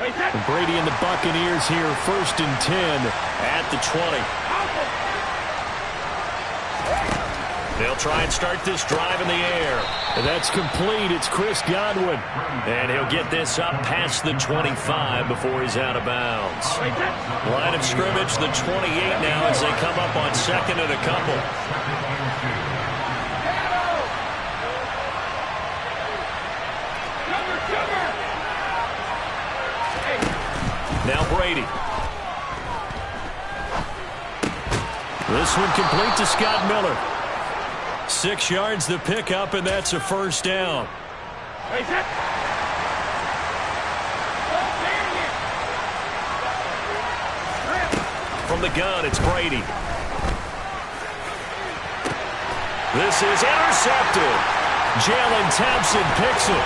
And Brady and the Buccaneers here, 1st and 10 at the 20. They'll try and start this drive in the air. And that's complete. It's Chris Godwin. And he'll get this up past the 25 before he's out of bounds. Line of scrimmage, the 28 now as they come up on 2nd and a couple. Now Brady. This one complete to Scott Miller. 6 yards the pickup, and that's a 1st down. From the gun, it's Brady. This is intercepted. Jalen Thompson picks it.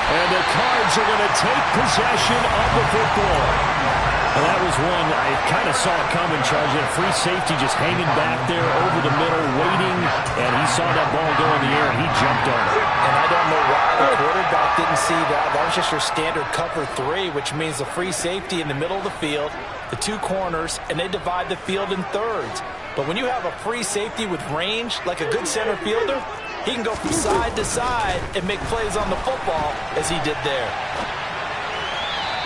And the Cards are going to take possession of the football. And that was one I kind of saw coming, Charles. A free safety just hanging back there over the middle, waiting. And he saw that ball go in the air, and he jumped on it. And I don't know why the quarterback didn't see that. That was just your standard cover 3, which means the free safety in the middle of the field, the 2 corners, and they divide the field in thirds. But when you have a free safety with range, like a good center fielder, he can go from side to side and make plays on the football as he did there.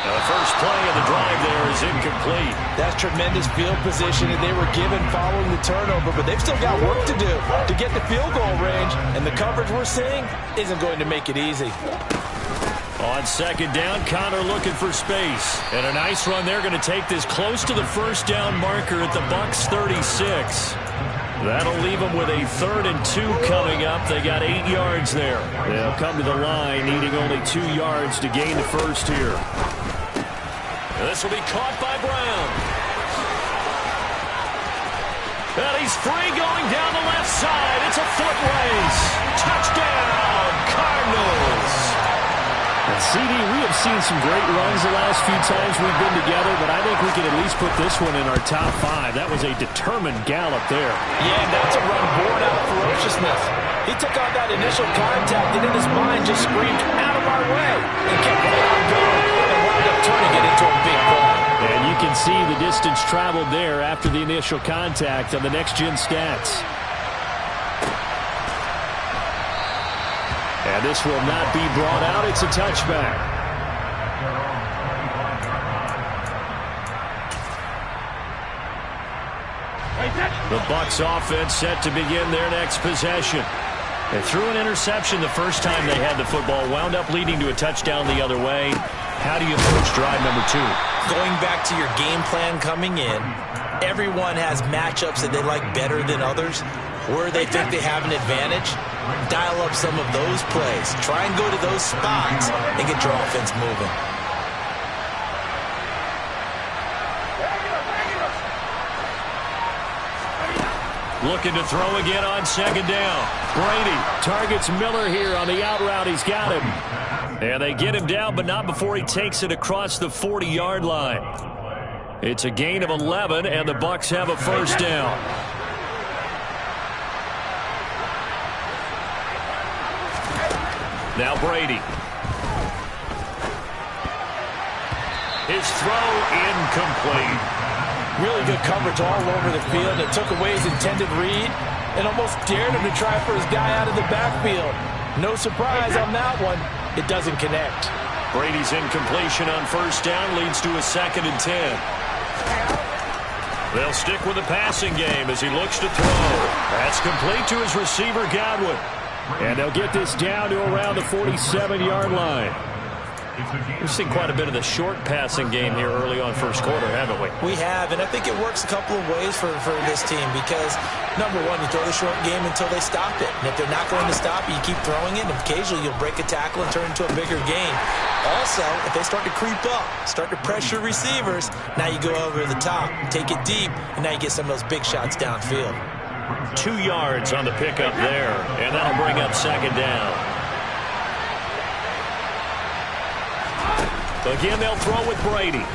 Now the first play of the drive there is incomplete. That's tremendous field position that they were given following the turnover, but they've still got work to do to get the field goal range, and the coverage we're seeing isn't going to make it easy. On 2nd down, Connor looking for space. And a nice run there, going to take this close to the 1st down marker at the Bucs 36. That'll leave them with a 3rd and 2 coming up. They got 8 yards there. They'll come to the line needing only 2 yards to gain the 1st here. This will be caught by Brown. And he's free going down the left side. It's a foot race. Touchdown, Cardinals. And CD, we have seen some great runs the last few times we've been together, but I think we can at least put this one in our top 5. That was a determined gallop there. Yeah, and that's a run born out of ferociousness. He took on that initial contact, and in his mind just screamed, out of our way, and kept right on going, and wound up turning it into a big play. And you can see the distance traveled there after the initial contact on the next-gen stats. And this will not be brought out. It's a touchback. The Bucs offense set to begin their next possession. They threw an interception the first time they had the football, wound up leading to a touchdown the other way. How do you approach drive number 2? Going back to your game plan coming in, everyone has matchups that they like better than others. Where they think they have an advantage, dial up some of those plays. Try and go to those spots and get your offense moving. Looking to throw again on 2nd down. Brady targets Miller here on the out route. He's got him. And they get him down, but not before he takes it across the 40-yard line. It's a gain of 11, and the Bucs have a 1st down. Now Brady. His throw incomplete. Really good coverage all over the field. It took away his intended read and almost dared him to try for his guy out of the backfield. No surprise on that one. It doesn't connect. Brady's incompletion on 1st down leads to a 2nd and 10. They'll stick with the passing game as he looks to throw. That's complete to his receiver, Godwin. And they'll get this down to around the 47-yard line. We've seen quite a bit of the short passing game here early on 1st quarter, haven't we? We have, and I think it works a couple of ways for this team because, number one, you throw the short game until they stop it. And if they're not going to stop it, you keep throwing it, and occasionally you'll break a tackle and turn it into a bigger gain. Also, if they start to creep up, start to pressure receivers, now you go over the top, take it deep, and now you get some of those big shots downfield. 2 yards on the pickup there, and that'll bring up 2nd down. Again, they'll throw with Brady.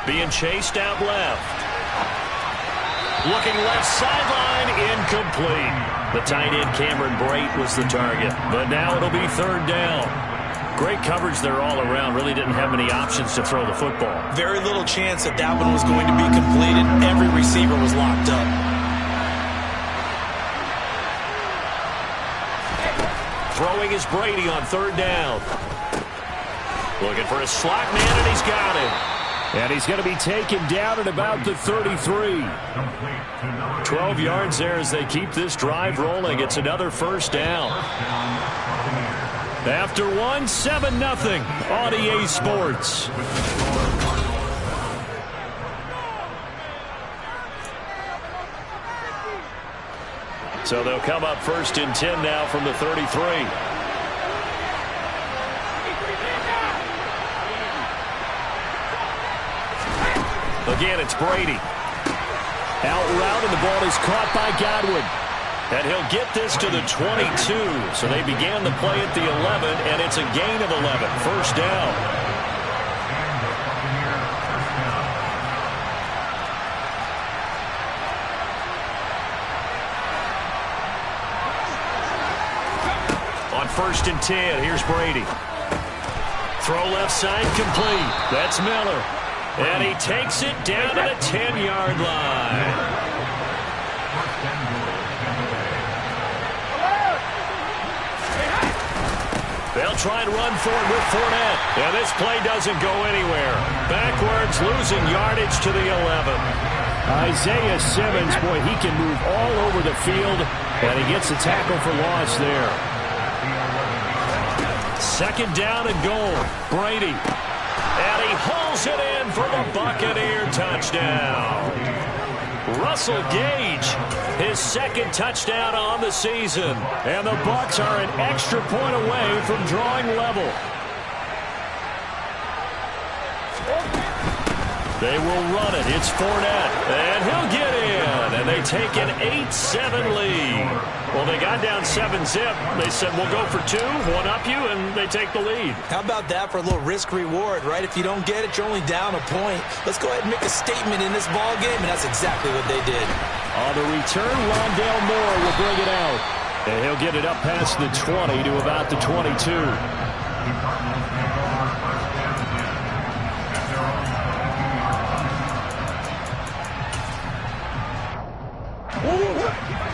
Being chased out left. Looking left sideline, incomplete. The tight end, Cameron Brate, was the target. But now it'll be 3rd down. Great coverage there all around. Really didn't have many options to throw the football. Very little chance that that one was going to be completed. Every receiver was locked up. Throwing is Brady on third down. Looking for a slot man, and he's got him. And he's going to be taken down at about the 33. 12 yards there as they keep this drive rolling. It's another first down. After one, 7-0 on EA Sports. So they'll come up first and 10 now from the 33. Again, it's Brady. Out route, and the ball is caught by Godwin. And he'll get this to the 22. So they began the play at the 11, and it's a gain of 11. First down. On first and 10, here's Brady. Throw left side, complete. That's Miller. And he takes it down to the 10-yard line. They'll try and run for it with Fournette. And this play doesn't go anywhere. Backwards, losing yardage to the 11. Isaiah Simmons, boy, he can move all over the field. And he gets a tackle for loss there. Second down and goal. Brady. And he hauls it in for the Buccaneer touchdown. Russell Gage, his second touchdown on the season. And the Bucs are an extra point away from drawing level. They will run it. It's Fournette. And he'll get in. And they take an 8-7 lead. Well, they got down 7-zip. They said, we'll go for two, one up you, and they take the lead. How about that for a little risk-reward, right? If you don't get it, you're only down a point. Let's go ahead and make a statement in this ball game, and that's exactly what they did. On the return, Rondale Moore will bring it out. And he'll get it up past the 20 to about the 22.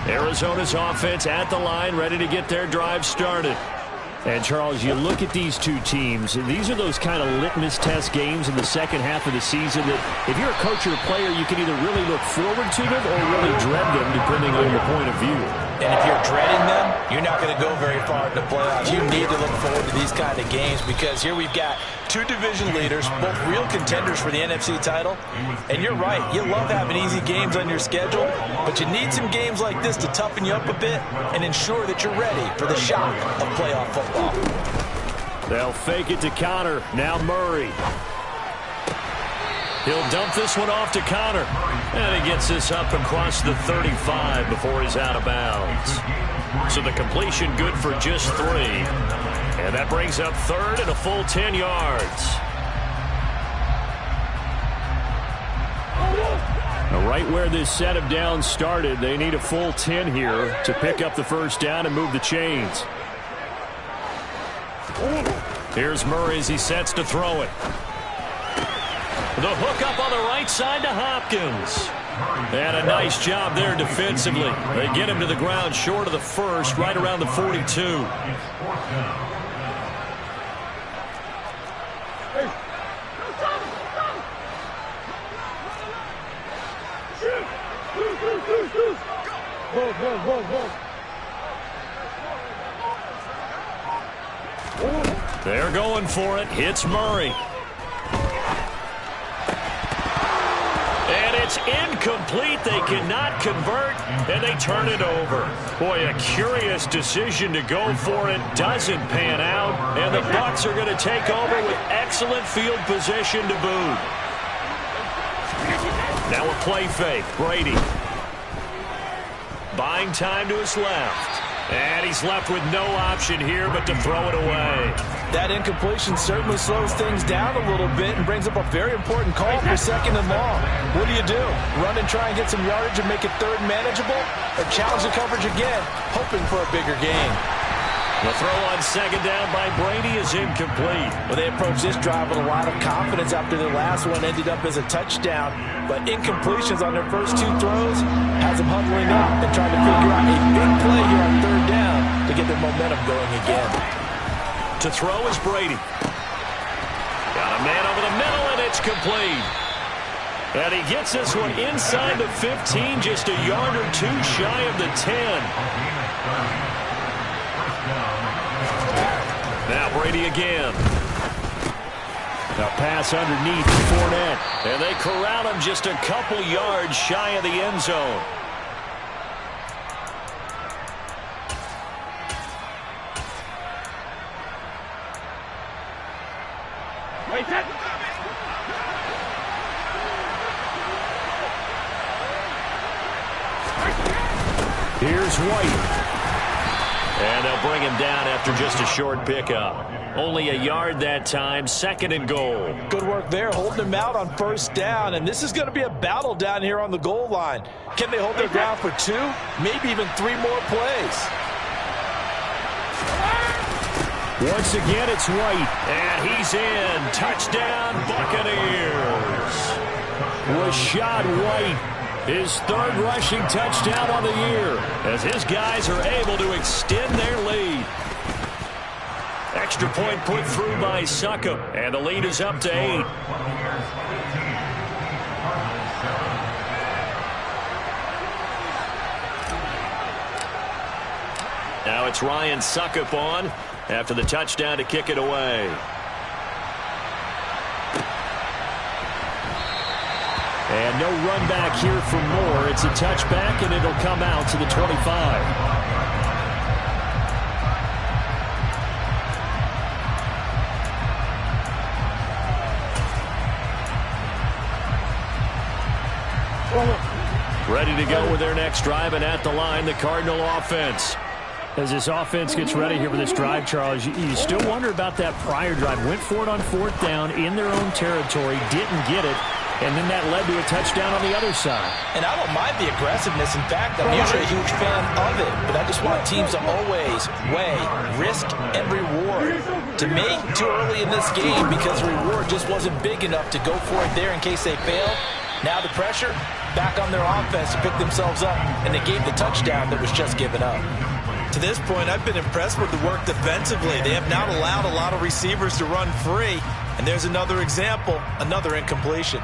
Arizona's offense at the line, ready to get their drive started. And, Charles, you look at these two teams, and these are those kind of litmus test games in the second half of the season that if you're a coach or a player, you can either really look forward to them or really dread them, depending on your point of view. And if you're dreading them, you're not going to go very far in the playoffs. You need to look forward to these kind of games because here we've got two division leaders, both real contenders for the NFC title. And you're right, you love having easy games on your schedule, but you need some games like this to toughen you up a bit and ensure that you're ready for the shock of playoff football. They'll fake it to Connor. Now Murray. He'll dump this one off to Connor. And he gets this up across the 35 before he's out of bounds. So the completion good for just 3. And that brings up third and a full 10 yards. Now right where this set of downs started, they need a full 10 here to pick up the first down and move the chains. Here's Murray as he sets to throw it. The hook up on the right side to Hopkins. And a nice job there defensively. They get him to the ground short of the first, right around the 42. They're going for it. It's Murray. And it's incomplete. They cannot convert, and they turn it over. Boy, a curious decision to go for it. Doesn't pan out, and the Bucs are going to take over with excellent field position to boot. Now a play fake. Brady. Buying time to his left. And he's left with no option here but to throw it away. That incompletion certainly slows things down a little bit and brings up a very important call for second and long. What do? Run and try and get some yardage and make it third manageable? Or challenge the coverage again, hoping for a bigger gain? The throw on second down by Brady is incomplete. Well, they approached this drive with a lot of confidence after their last one ended up as a touchdown. But incompletions on their first 2 throws has them huddling up and trying to figure out a big play here on third down to get their momentum going again. To throw is Brady. Got a man over the middle, and it's complete. And he gets this one inside the 15, just a yard or 2 shy of the 10. Now Brady again. A pass underneath Fournette. And they corral him just a couple yards shy of the end zone. Here's White. And they'll bring him down after just a short pickup. Only a yard that time, 2nd and goal. Good work there, holding him out on first down. And this is going to be a battle down here on the goal line. Can they hold their ground for 2, maybe even 3 more plays? Once again, it's White. And he's in. Touchdown, Buccaneers. Rachaad White. His 3rd rushing touchdown on the year as his guys are able to extend their lead. Extra point put through by Succop, and the lead is up to 8. Now it's Ryan Succop on after the touchdown to kick it away. And no run back here for Moore. It's a touchback, and it'll come out to the 25. Ready to go with their next drive, and at the line, the Cardinal offense. As this offense gets ready here for this drive, Charles, you still wonder about that prior drive. Went for it on 4th down in their own territory, didn't get it. And then that led to a touchdown on the other side. And I don't mind the aggressiveness. In fact, I'm usually a huge fan of it. But I just want teams to always weigh risk and reward. To me, too early in this game because the reward just wasn't big enough to go for it there in case they fail. Now the pressure back on their offense to pick themselves up. And they gave the touchdown that was just given up. To this point, I've been impressed with the work defensively. They have not allowed a lot of receivers to run free. And there's another example, another incompletion.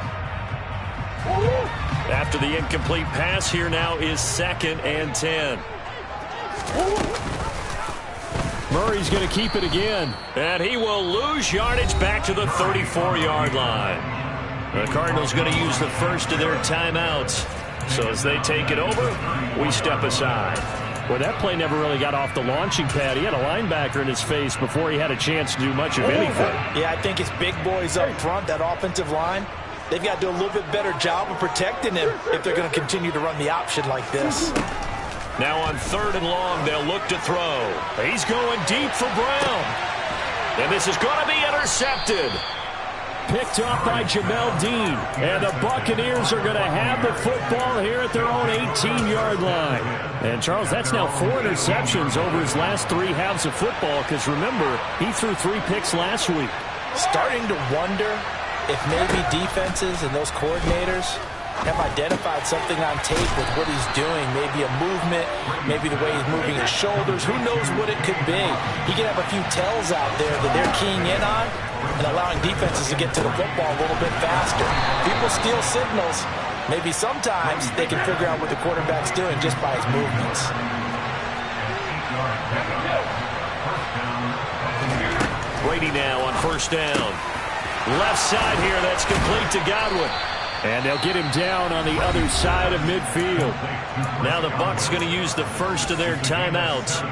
After the incomplete pass, here now is 2nd and 10. Murray's going to keep it again. And he will lose yardage back to the 34-yard line. The Cardinals going to use the first of their timeouts. So as they take it over, we step aside. Well, that play never really got off the launching pad. He had a linebacker in his face before he had a chance to do much of anything. Yeah, I think it's big boys up front, that offensive line. They've got to do a little bit better job of protecting him if they're going to continue to run the option like this. Now on 3rd and long, they'll look to throw. He's going deep for Brown. And this is going to be intercepted. Picked off by Jamel Dean. And the Buccaneers are going to have the football here at their own 18-yard line. And, Charles, that's now 4 interceptions over his last 3 halves of football because, remember, he threw 3 picks last week. Starting to wonder if maybe defenses and those coordinators have identified something on tape with what he's doing. Maybe a movement, maybe the way he's moving his shoulders. Who knows what it could be? He could have a few tells out there that they're keying in on and allowing defenses to get to the football a little bit faster. People steal signals. Maybe sometimes they can figure out what the quarterback's doing just by his movements. Brady now on 1st down. Left side here, that's complete to Godwin. And they'll get him down on the other side of midfield. Now the Bucs going to use the first of their timeouts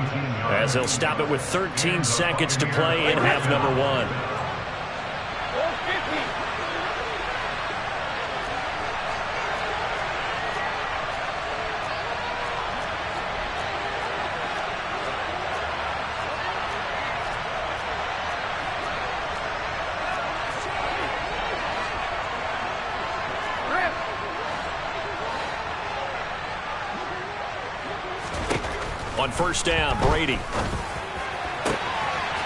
as they'll stop it with 13 seconds to play in half number 1. On 1st down, Brady.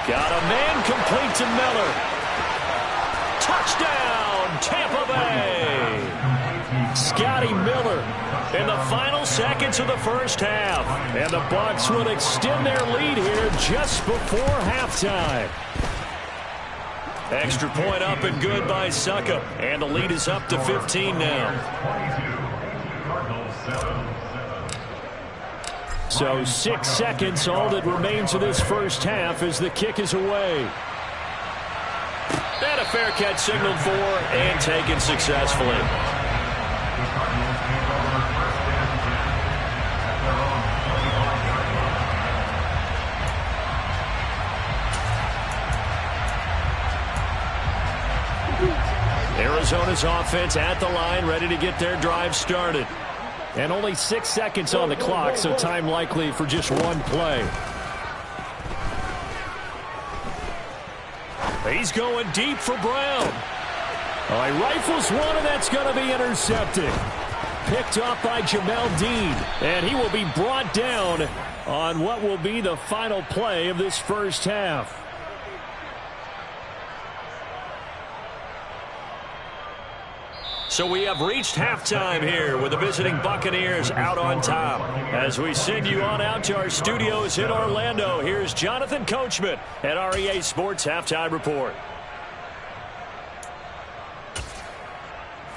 Got a man complete to Miller. Touchdown, Tampa Bay. Scotty Miller in the final seconds of the first half. And the Bucs will extend their lead here just before halftime. Extra point up and good by Succop. And the lead is up to 15 now. So 6 seconds, all that remains of this first half as the kick is away. And a fair catch signaled for and taken successfully. Arizona's offense at the line, ready to get their drive started. And only 6 seconds on the clock, so time likely for just one play. He's going deep for Brown. Oh, he rifles one, and that's going to be intercepted. Picked off by Jamel Dean. And he will be brought down on what will be the final play of this first half. So we have reached halftime here with the visiting Buccaneers out on top. As we send you on out to our studios in Orlando, here's Jonathan Coachman at REA Sports Halftime Report.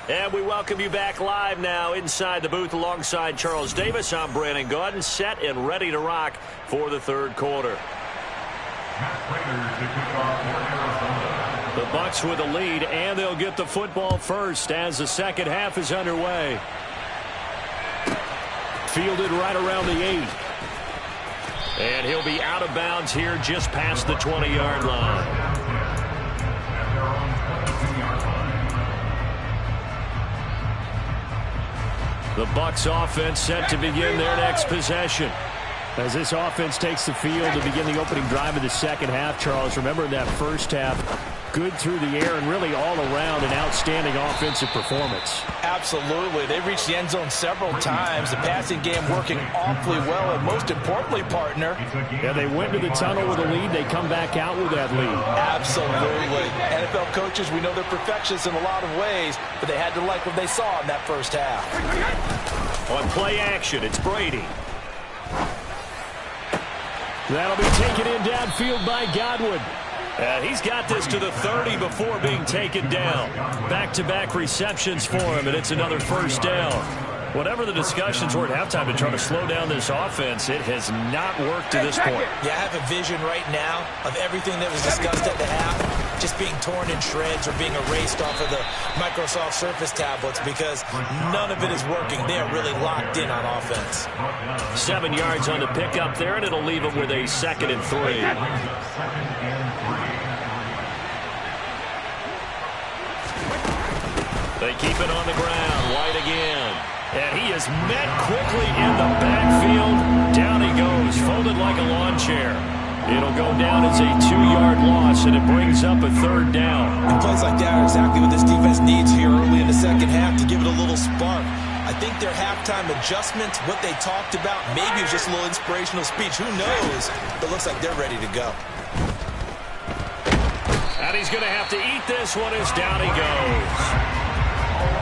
And we welcome you back live now inside the booth alongside Charles Davis. I'm Brandon Gaudin, set and ready to rock for the third quarter. The Bucs with a lead, and they'll get the football first as the second half is underway. Fielded right around the 8. And he'll be out of bounds here just past the 20-yard line. The Bucs offense set to begin their next possession. As this offense takes the field to begin the opening drive of the second half, Charles, remember that first half, good through the air and really all around an outstanding offensive performance. Absolutely. They reached the end zone several times. The passing game working awfully well, and most importantly, partner. Yeah, they went to the tunnel with a lead. They come back out with that lead. Absolutely. NFL coaches, we know they're perfectionists in a lot of ways, but they had to like what they saw in that first half. On play action, it's Brady. That'll be taken in downfield by Godwin. And he's got this to the 30 before being taken down. Back-to-back receptions for him, and it's another first down. Whatever the discussions were at halftime to try to slow down this offense, it has not worked to this point. Yeah, I have a vision right now of everything that was discussed at the half just being torn in shreds or being erased off of the Microsoft Surface tablets because none of it is working. They are really locked in on offense. 7 yards on the pickup there, and it'll leave them with a 2nd and 3. They keep it on the ground. White again. And he is met quickly in the backfield. Down he goes, folded like a lawn chair. It'll go down as a 2-yard loss, and it brings up a 3rd down. And plays like that are exactly what this defense needs here early in the second half to give it a little spark. I think their halftime adjustment, what they talked about, maybe it was just a little inspirational speech. Who knows? But it looks like they're ready to go. And he's going to have to eat this one as down he goes.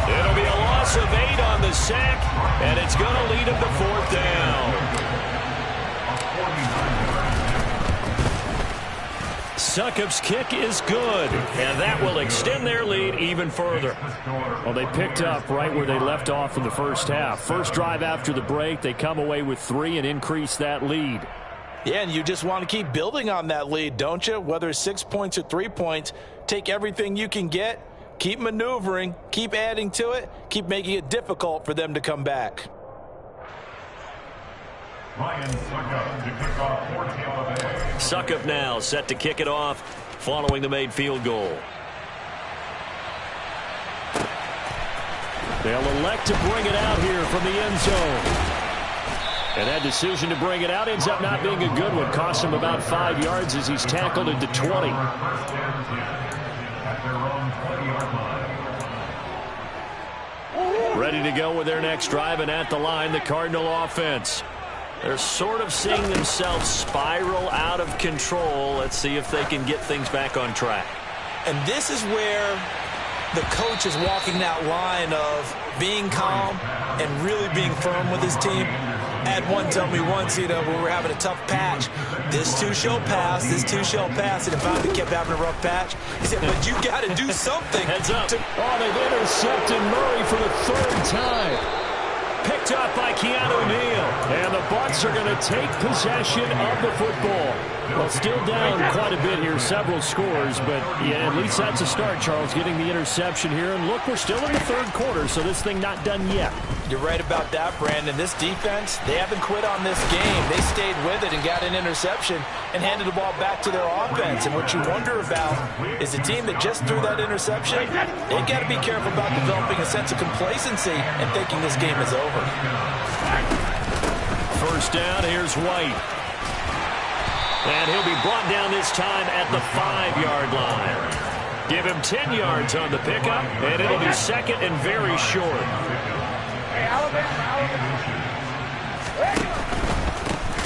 It'll be a loss of 8 on the sack, and it's going to lead him to 4th down. Succop's kick is good, and that will extend their lead even further. Well, they picked up right where they left off in the first half. First drive after the break, they come away with 3 and increase that lead. Yeah, and you just want to keep building on that lead, don't you? Whether it's 6 points or 3 points, take everything you can get, keep maneuvering, keep adding to it, keep making it difficult for them to come back. Succop now set to kick it off following the made field goal. They'll elect to bring it out here from the end zone. And that decision to bring it out ends up not being a good one. Costs him about 5 yards as he's tackled into 20. Ready to go with their next drive, and at the line, the Cardinal offense. They're sort of seeing themselves spiral out of control. Let's see if they can get things back on track. And this is where the coach is walking that line of being calm and really being firm with his team. Had one tell me once, when we're having a tough patch, this too shall pass, this too shall pass. And if I kept having a rough patch, he said, but you got to do something. Heads up. They've intercepted Murray for the 3rd time. Picked up by Keanu Neal. And the Bucs are going to take possession of the football. Well, still down quite a bit here, several scores, but yeah, at least that's a start, Charles, getting the interception here. And look, we're still in the 3rd quarter, so this thing not done yet. You're right about that, Brandon. This defense, they haven't quit on this game. They stayed with it and got an interception and handed the ball back to their offense. And what you wonder about is the team that just threw that interception, they've got to be careful about developing a sense of complacency and thinking this game is over. First down, here's White. And he'll be brought down this time at the 5-yard line. Give him 10 yards on the pickup, and it'll be 2nd and very short.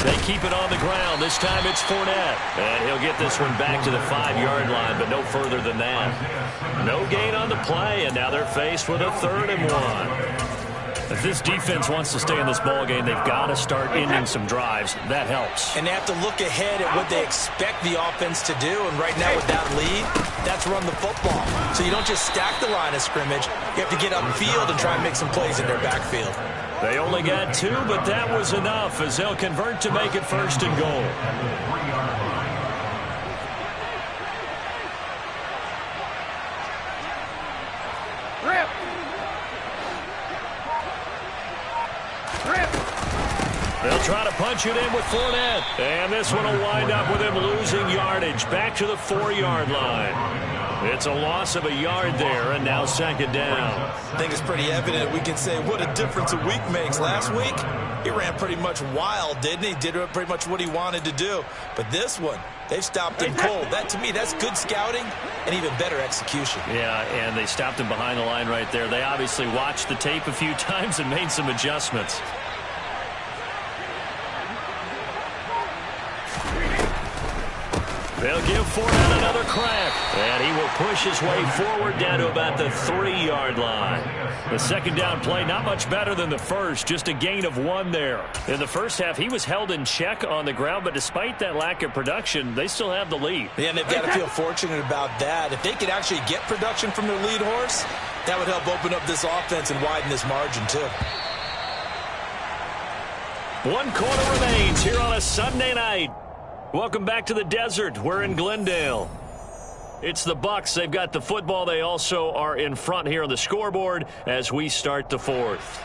They keep it on the ground. This time it's Fournette. And he'll get this one back to the 5-yard line, but no further than that. No gain on the play, and now they're faced with a 3rd and 1. If this defense wants to stay in this ball game, they've got to start ending some drives. That helps. And they have to look ahead at what they expect the offense to do. And right now with that lead, that's run the football. So you don't just stack the line of scrimmage. You have to get upfield and try and make some plays in their backfield. They only got 2, but that was enough as they'll convert to make it 1st and goal. They'll try to punch it in with Fournette. And this one will wind up with him losing yardage back to the 4-yard line. It's a loss of a yard there, and now 2nd down. I think it's pretty evident. We can say what a difference a week makes. Last week, he ran pretty much wild, didn't he? Did pretty much what he wanted to do. But this one, they've stopped him cold. That, to me, that's good scouting and even better execution. Yeah, and they stopped him behind the line right there. They obviously watched the tape a few times and made some adjustments. They'll give Fournette another crack, and he will push his way forward down to about the 3-yard line. The 2nd down play, not much better than the first, just a gain of 1 there. In the first half, he was held in check on the ground, but despite that lack of production, they still have the lead. Yeah, and they've got to feel fortunate about that. If they could actually get production from their lead horse, that would help open up this offense and widen this margin, too. 1 quarter remains here on a Sunday night. Welcome back to the desert. We're in Glendale. It's the Bucs. They've got the football. They also are in front here on the scoreboard as we start the 4th.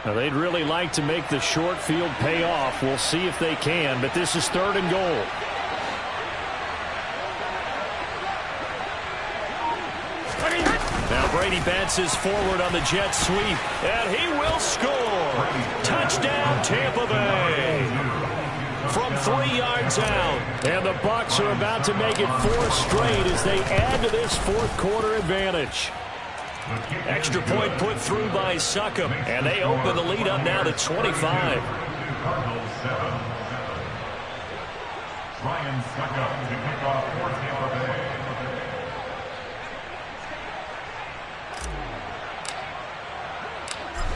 Now, they'd really like to make the short field pay off. We'll see if they can, but this is 3rd and goal. Now Brady bounces forward on the jet sweep, and he will score. Touchdown, Tampa Bay. From 3 yards out. And the Bucs are about to make it 4 straight as they add to this 4th quarter advantage. Extra point put through by Succop, and they open the lead up now to 25. Ryan Succop to kick off for Tampa Bay.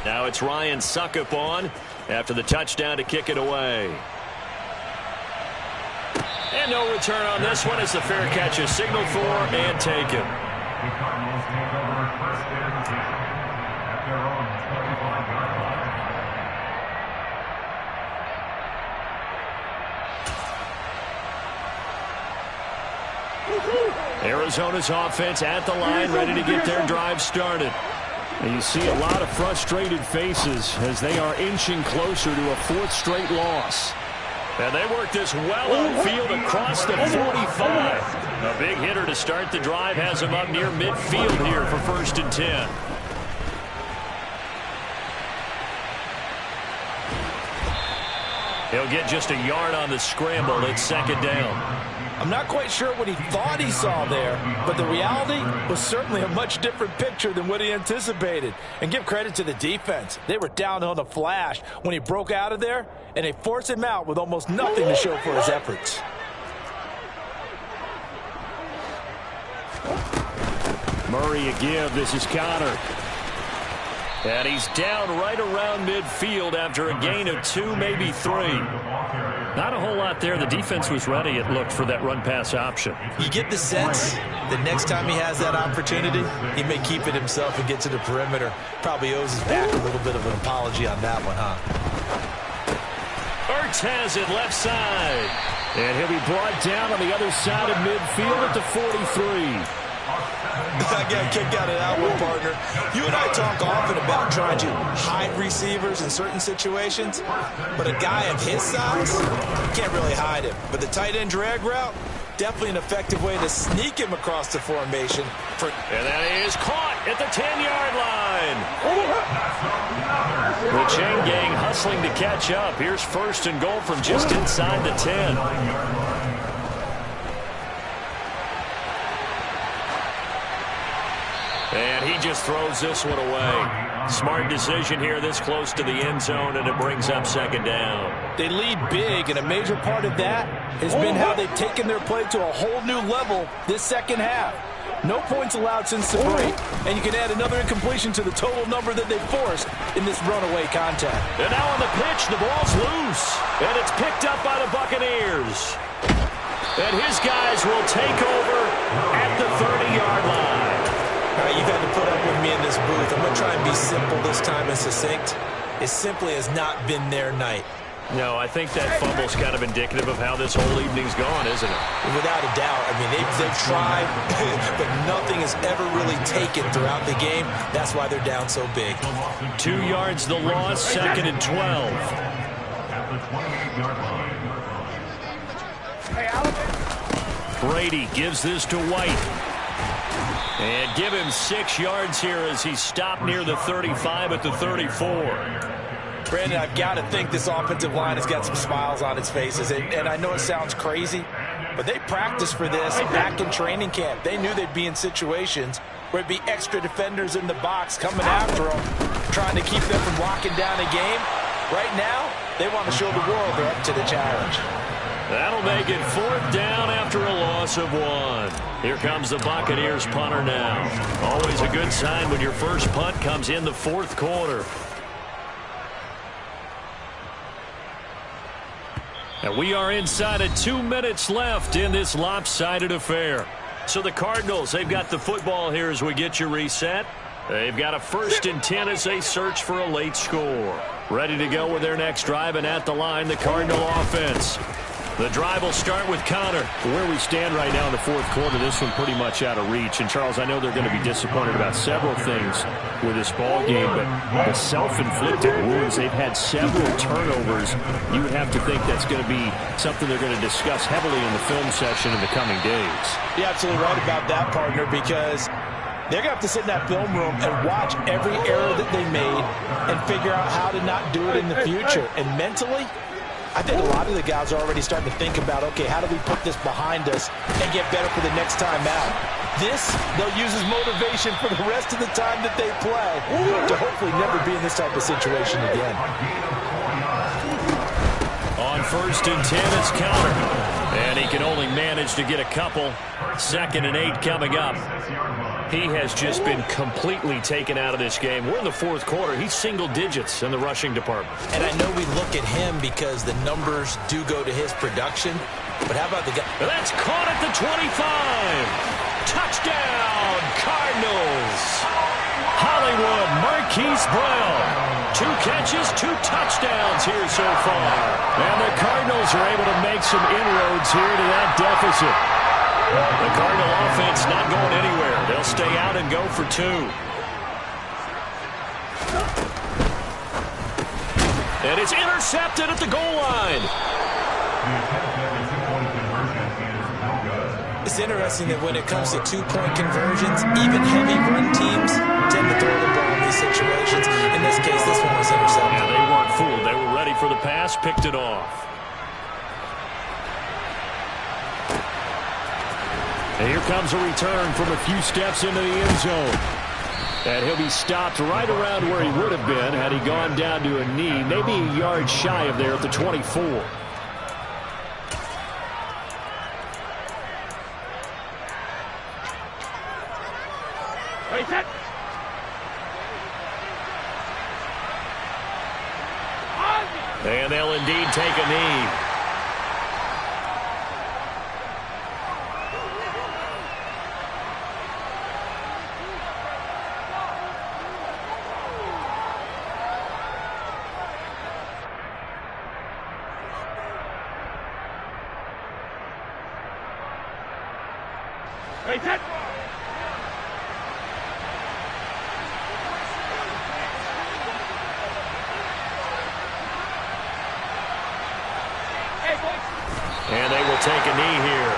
Now it's Ryan Succop on after the touchdown to kick it away. And no return on this one as the fair catch is signaled for and taken. The Cardinals take over 1st and 10 at their own 35-yard line. Arizona's offense at the line, ready to get their drive started. And you see a lot of frustrated faces as they are inching closer to a 4th straight loss. And they work this well outfield across the 45. A big hitter to start the drive has him up near midfield here for 1st and 10. He'll get just a yard on the scramble. It's 2nd down. I'm not quite sure what he thought he saw there, but the reality was certainly a much different picture than what he anticipated. And give credit to the defense. They were down on the flash when he broke out of there, and they forced him out with almost nothing to show for his efforts. Murray a give. This is Connor. And he's down right around midfield after a gain of 2, maybe 3. Not a whole lot there. The defense was ready, it looked, for that run-pass option. You get the sense that next time he has that opportunity, he may keep it himself and get to the perimeter. Probably owes his back a little bit of an apology on that one, huh? Ertz has it left side. And he'll be brought down on the other side of midfield at the 43. I got a kick out of that one, partner. You and I talk often about trying to hide receivers in certain situations, but a guy of his size, you can't really hide him. But the tight end drag route, definitely an effective way to sneak him across the formation. And that is caught at the 10-yard line. The chain gang hustling to catch up. Here's 1st and goal from just inside the 10. And he just throws this one away. Smart decision here this close to the end zone, and it brings up 2nd down. They lead big, and a major part of that has been how they've taken their play to a whole new level this second half. No points allowed since the break, and you can add another incompletion to the total number that they forced in this runaway contact. And now on the pitch, the ball's loose, and it's picked up by the Buccaneers. And his guys will take over at the 30-yard line. All right, you've had to put up with me in this booth. I'm going to try and be simple this time and succinct. It simply has not been their night. No, I think that fumble's kind of indicative of how this whole evening's gone, isn't it? Without a doubt. I mean, they've tried, but nothing has ever really taken throughout the game. That's why they're down so big. 2 yards the loss, 2nd and 12. At the 28-yard line. Brady gives this to White. And give him 6 yards here as he stopped near the 35 at the 34. Brandon, I've got to think this offensive line has got some smiles on its faces. And I know it sounds crazy, but they practiced for this back in training camp. They knew they'd be in situations where it'd be extra defenders in the box coming after them, trying to keep them from locking down a game. Right now, they want to show the world they're up to the challenge. That'll make it 4th down after a loss of 1. Here comes the Buccaneers punter now. Always a good sign when your first punt comes in the 4th quarter. And we are inside of 2 minutes left in this lopsided affair. So the Cardinals, they've got the football here as we get you reset. They've got a 1st and 10 as they search for a late score. Ready to go with their next drive, and at the line, the Cardinal offense. The drive will start with Connor. Where we stand right now in the 4th quarter, this one pretty much out of reach. And, Charles, I know they're going to be disappointed about several things with this ball game, but the self-inflicted wounds, they've had several turnovers. You would have to think that's going to be something they're going to discuss heavily in the film session in the coming days. You're absolutely right about that, partner, because they're going to have to sit in that film room and watch every error that they made and figure out how to not do it in the future. And mentally, I think a lot of the guys are already starting to think about, okay, how do we put this behind us and get better for the next time out? This, they'll use as motivation for the rest of the time that they play to hopefully never be in this type of situation again. On 1st and 10, it's Connor. And he can only manage to get a couple. 2nd and 8 coming up. He has just been completely taken out of this game. We're in the 4th quarter. He's single digits in the rushing department. And I know we look at him because the numbers do go to his production. But how about the guy? That's caught at the 25. Touchdown, Cardinals. Hollywood Marquise Brown. 2 catches, 2 touchdowns here so far. And the Cardinals are able to make some inroads here to that deficit. The Cardinal offense not going anywhere. They'll stay out and go for 2. And it's intercepted at the goal line. It's interesting that when it comes to 2-point conversions, even heavy run teams tend to throw the ball in these situations. In this case, this one was intercepted. Yeah, they weren't fooled. They were ready for the pass, picked it off. And here comes a return from a few steps into the end zone. And he'll be stopped right around where he would have been had he gone down to a knee, maybe a yard shy of there at the 24. And they'll indeed take a knee. And they will take a knee here.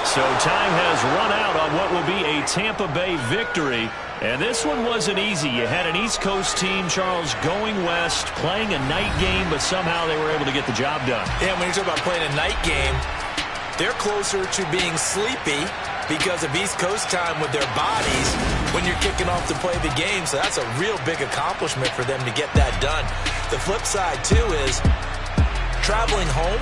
So time has run out on what will be a Tampa Bay victory. And this one wasn't easy. You had an East Coast team, Charles, going west, playing a night game, but somehow they were able to get the job done. Yeah, when you talk about playing a night game, they're closer to being sleepy because of East Coast time with their bodies when you're kicking off to play the game. So that's a real big accomplishment for them to get that done. The flip side, too, is traveling home.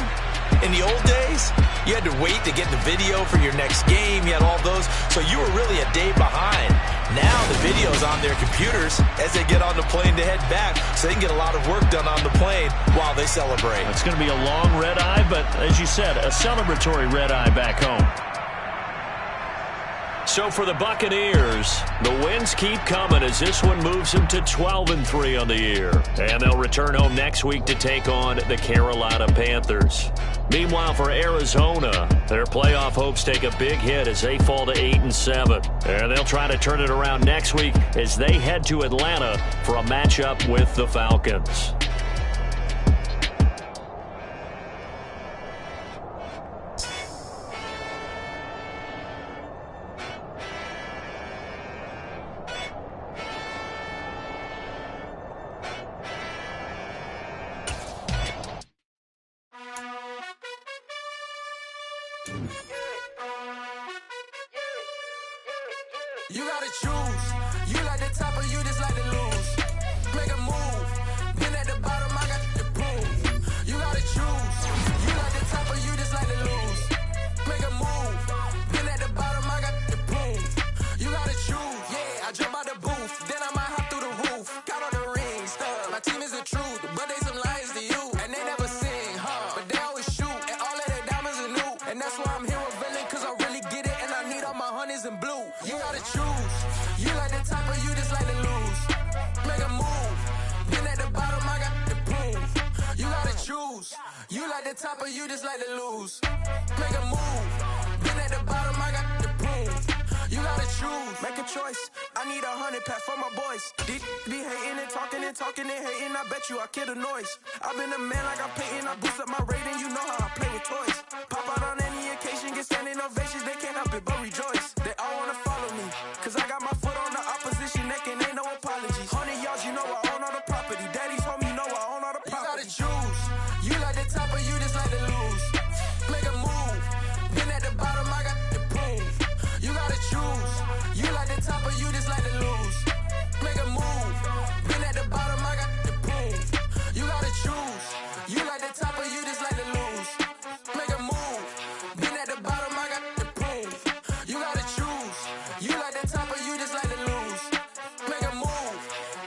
In the old days, you had to wait to get the video for your next game. You had all those. So you were really a day behind. Now the video's on their computers as they get on the plane to head back, so they can get a lot of work done on the plane while they celebrate. It's going to be a long red eye, but as you said, a celebratory red eye back home. So for the Buccaneers, the wins keep coming as this one moves them to 12-3 on the year. And they'll return home next week to take on the Carolina Panthers. Meanwhile, for Arizona, their playoff hopes take a big hit as they fall to 8-7. And they'll try to turn it around next week as they head to Atlanta for a matchup with the Falcons. You gotta choose. You like the top or you just like to lose. Make a move. Been at the bottom, I got the proof. You gotta choose. You like the top or you just like to lose. Make a move. Been at the bottom, I got the proof. You gotta choose. Yeah, I jump out the booth. Then I might hop through the roof. Got all the rings, stuff. My team is the truth, but they some liars to you. And they never sing, but they always shoot. And all of their diamonds are new. And that's why I'm here revealing, cause I really get it. And I need all my honeys in blue. You gotta choose. You like the top or you just like to lose. Make a move. Been at the bottom, I got the proof. You gotta choose. You like the top or you just like to lose. Make a move. Been at the bottom, I got the proof. You gotta choose. Make a choice. I need 100 pack for my boys. Be hating and talking and hating. I bet you I kill the noise. I've been a man like I'm Peyton. I boost up my rating. You know how I play with toys. Pop out on any occasion, get standing ovations. They can't help it but rejoice. They all wanna follow me, cause I got my foot on the opposition neck and ain't no apologies. 100 yards, you know I own all the property. Daddy's home, you know I own all the property. You gotta choose. You like the top or you just like to lose. Make a move. Been at the bottom, I got the proof. You gotta choose. You like the top or you just like to lose. Make a move. Been at the bottom, I got the proof. You gotta choose. You like the top or you just like to lose. Make a move. Been at the bottom, I got the proof. You gotta choose. You like the top or you just like to lose. Make a move.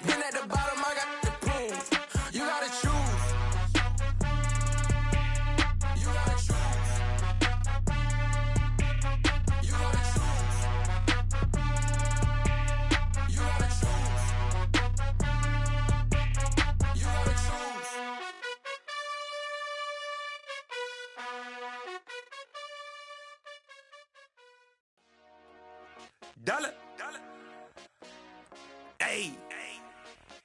Been at the bottom, I got the proof. You gotta choose. You gotta choose. You gotta choose. You gotta choose. You gotta choose. Dollar. Hey.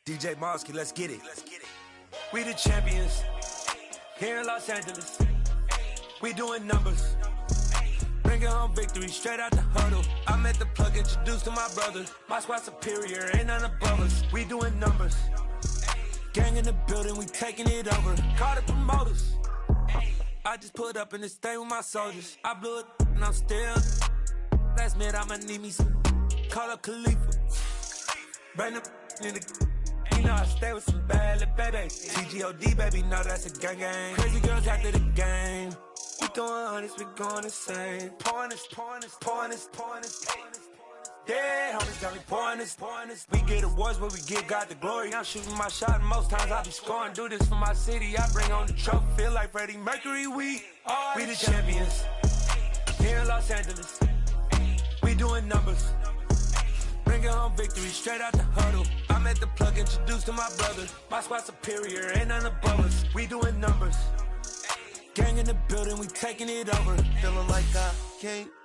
DJ Mosky, let's get it. We the champions here in Los Angeles. We doing numbers. Bringing home victory straight out the huddle. I met the plug, introduced to my brothers. My squad superior, ain't none above us. We doing numbers. Gang in the building, we taking it over. Call the promoters. I just put up in this thing with my soldiers. I blew it and I'm still. Last minute I'ma need me some. Call up Khalifa. Bring them in the. You know I stay with some bad little baby. TGOD baby, know that's a gang gang. Crazy girls after the game. We throwing hundreds, we going insane. Pouring this. Yeah, homies got me pouring this. We get awards, but we give God the glory. I'm shooting my shot, and most times I be scoring. Do this for my city, I bring on the trophy. Feel like Freddie Mercury, we the champions. Here in Los Angeles, we doing numbers. Bringing home victory straight out the huddle. I'm at the plug, introduced to my brother. My squad superior, ain't none above us. We doing numbers. Gang in the building, we taking it over. Feeling like I can't